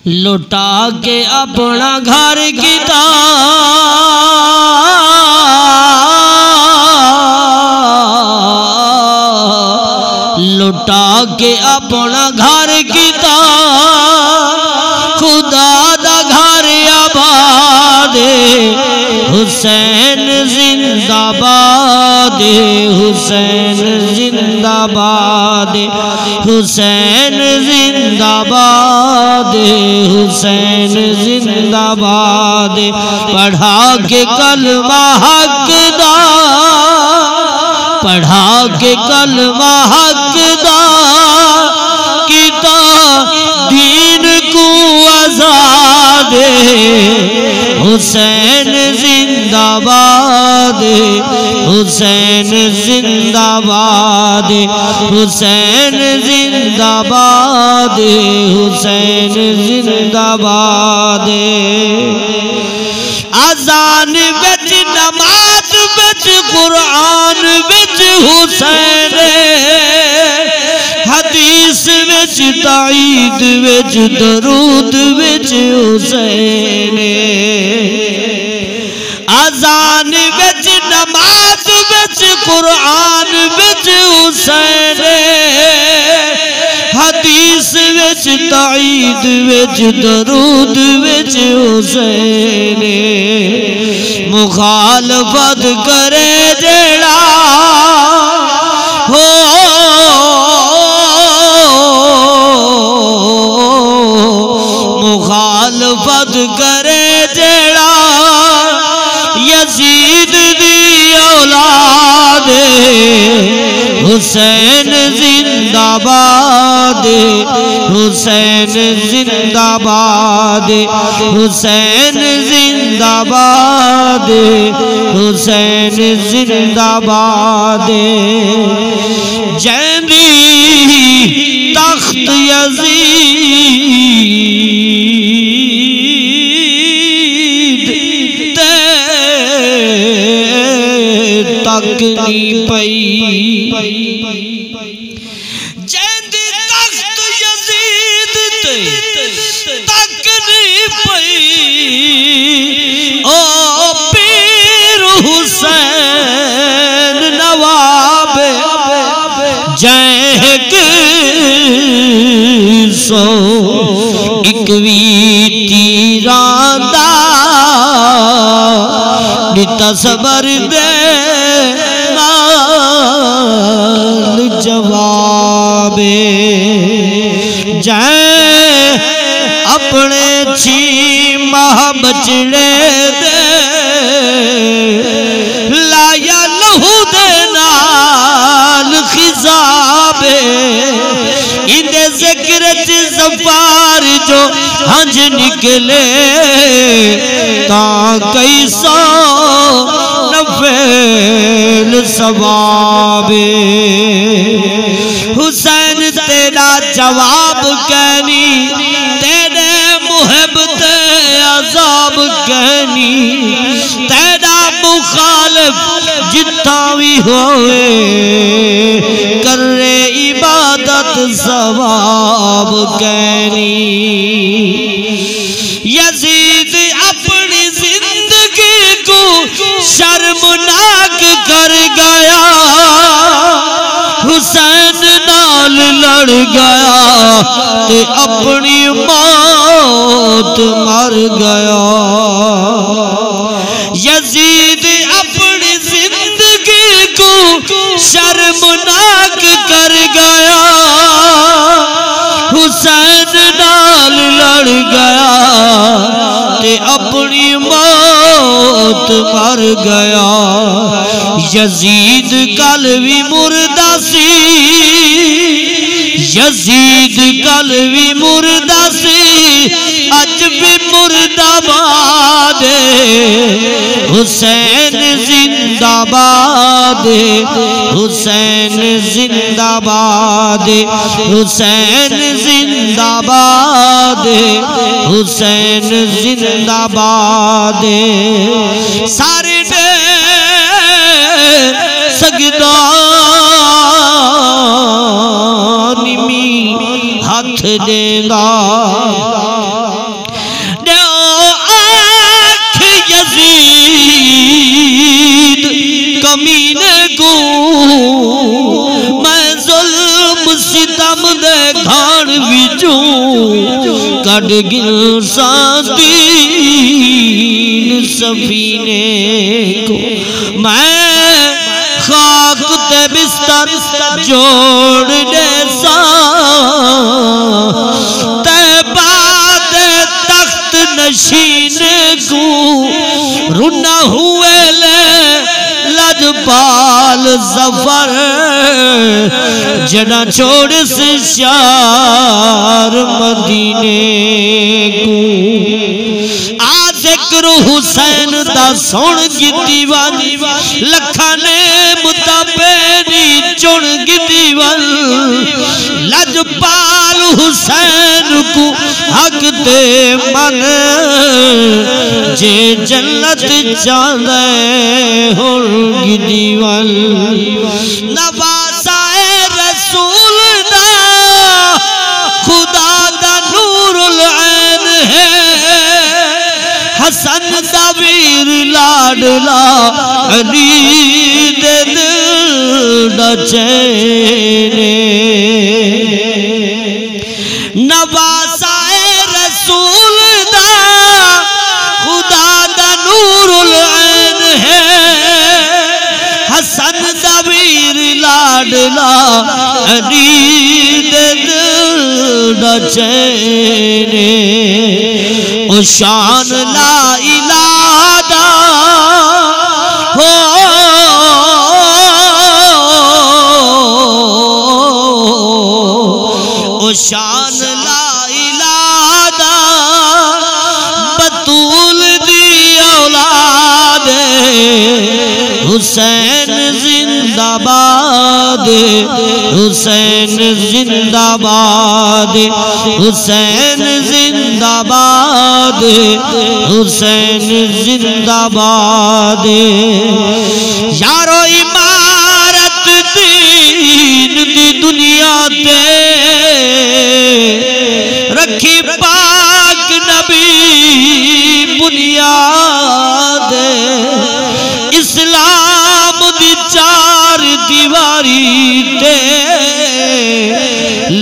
लुटा के अपना घर कीता लुटा के अपना घर कीता खुदा दा घर आबाद हुसैन जिंदाबाद हुसैन जिंदाबाद हुसैन जिंदाबाद हुसैन जिंदाबाद पढ़ा के कलमा हक दा पढ़ा के कलमा हक दा कीता दीन को आजाद हुसैन जिंदाबाद हुसैन जिंदाबाद हुसैन जिंदाबाद हुसैन जिंदाबाद अजान बिच नमाज बिच कुरान बिच हुसैन हदीस विच ताईद विच दरूद विच हुसैन अजान विच नमाज विच कुरान विच हुसैन हदीस विच ताईद विच दरूद विच हुसैन मुखालफत करे जेड़ा हो मुखालफत करे जेड़ा यजीद दी औलाद हुसैन जिंदाबाद हुसैन जिंदाबाद हुसैन जिंदाबाद हुसैन जिंदाबाद जैंदी तख्त यजीद तक नी पई जैंदी तख्त यजीद तक नी पई ओ पीर हुसैन नवाब जैक सो इकवी तीरांदा तसबर दे नाल जवाबे जै अपने छी माह बचड़े दे लाया लहू दे नाल खिजाबे इंदे जिक्र च ज़फ़ार जो हंज निकले ता कई सौ नफेल सवाबे हुसैन तेरा जवाब कहनी तेरे मुहब्बत अज़ाब कहनी तेरा मुखालिफ जितना भी होए करे इबादत सवाब कहनी यजीद अपनी जिंदगी को शर्मनाक कर गया हुसैन नाल लड़ गया ते अपनी मौत मर गया यजीद अपनी जिंदगी को शर्मनाक कर गया हुसैन नाल लड़ गया ते अपनी मौत मर गया यजीद कल भी मुर्दा सी यजीद कल भी मुर्दा सी अज भी मुर्दाबाद हुसैन जिंदाबाद हुसैन जिंदाबाद हुसैन जिंदाबाद हुसैन जिंदाबाद सारे ने सगदा निमी हथ देगा। यजीद कमीने को मैं जुल्म सितम दे घाण विचों कट गिरसा दीन सफीने को। मैं खाक ते बिस्तर जोड़ दे सा ते बाद तख्त नशीने को रुना हुए ले लजपाल जफर जना छोड़ से शार मदीने को। जिक्र हुसैन दा सुन की दीवानी लखा ने मुताबेरी चुन की दीवान लजपाल हुसैन को हक दे मन जे जन्नत चांदे होगी दीवान। नवासाए रसूल दा खुदा दा नूरुल ऐन है हसन ज़बीर लाडला अली दे दिल दा चैने। नवासाए रसूल दा खुदा दा नूरुल ऐन है हसन ज़बीर लाडला अली दे दिल दा चैने। ओ शान ला इलाहा हो ओ शान ला इलाहा बतूल दी औलाद हुसैन जिंदाबाद हुसैन जिंदाबाद हुसैन जिंदाबाद हुसैन जिंदाबाद। यारो इमारत दीन दी दुनिया ते रखी पाक नबी बुनियाद इस्लाम दी चार दीवारी ते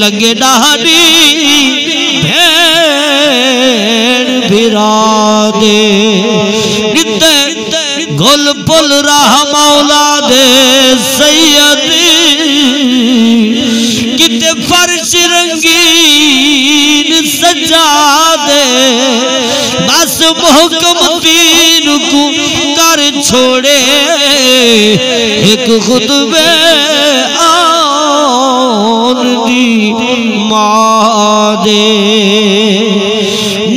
लगे डाडी भेड़ भिरा दे गोल पुल राह मौला दे सैयदी किते फर्श रंगीन सजा दे बस मुहकम दीन को कर छोड़े एक खुतबे आन दी माँ दे।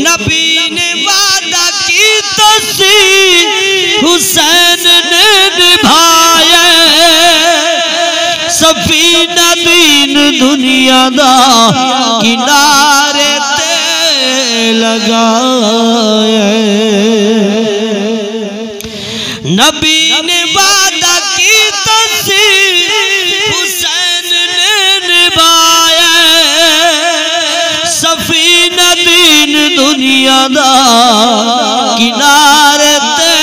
नबी ने वादा की तसी हुसैन ने निभाया सफीना दीन दुनिया दा किनारे ते लगाया। नबी ने वादा की तसी हुसैन ने निभाया सफीना दीन दुनिया दा किनारे ते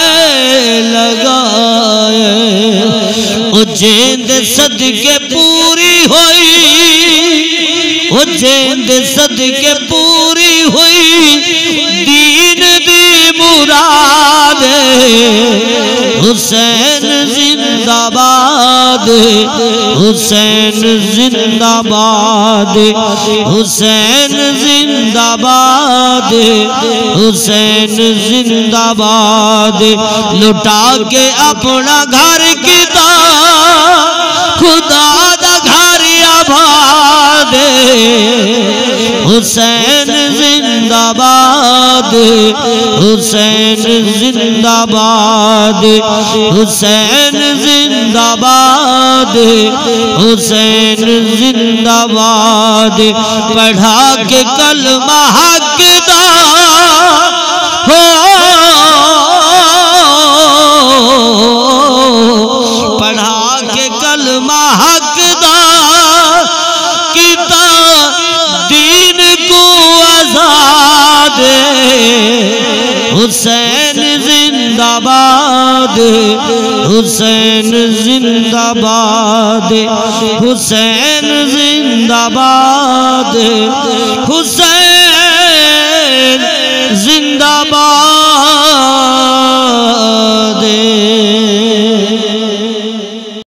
लगाए। ओ जेंद सदके पूरी हुई ओ जेंद सदके पूरी हुई दीन दी मुराद हुसैन जिंदाबाद हुसैन जिंदाबाद हुसैन जिंदाबाद हुसैन जिंदाबाद। लुटा के अपना घर किता खुदा दा घर आबाद हुसैन जिंदाबाद हुसैन जिंदाबाद हुसैन जिंदाबाद हुसैन जिंदाबाद। पढ़ा के कलमा हक दा हो पढ़ा के कलमा हक दा किता जिंदाबाद, हुसैन जिंदाबाद, हुसैन जिंदाबाद, हुसैन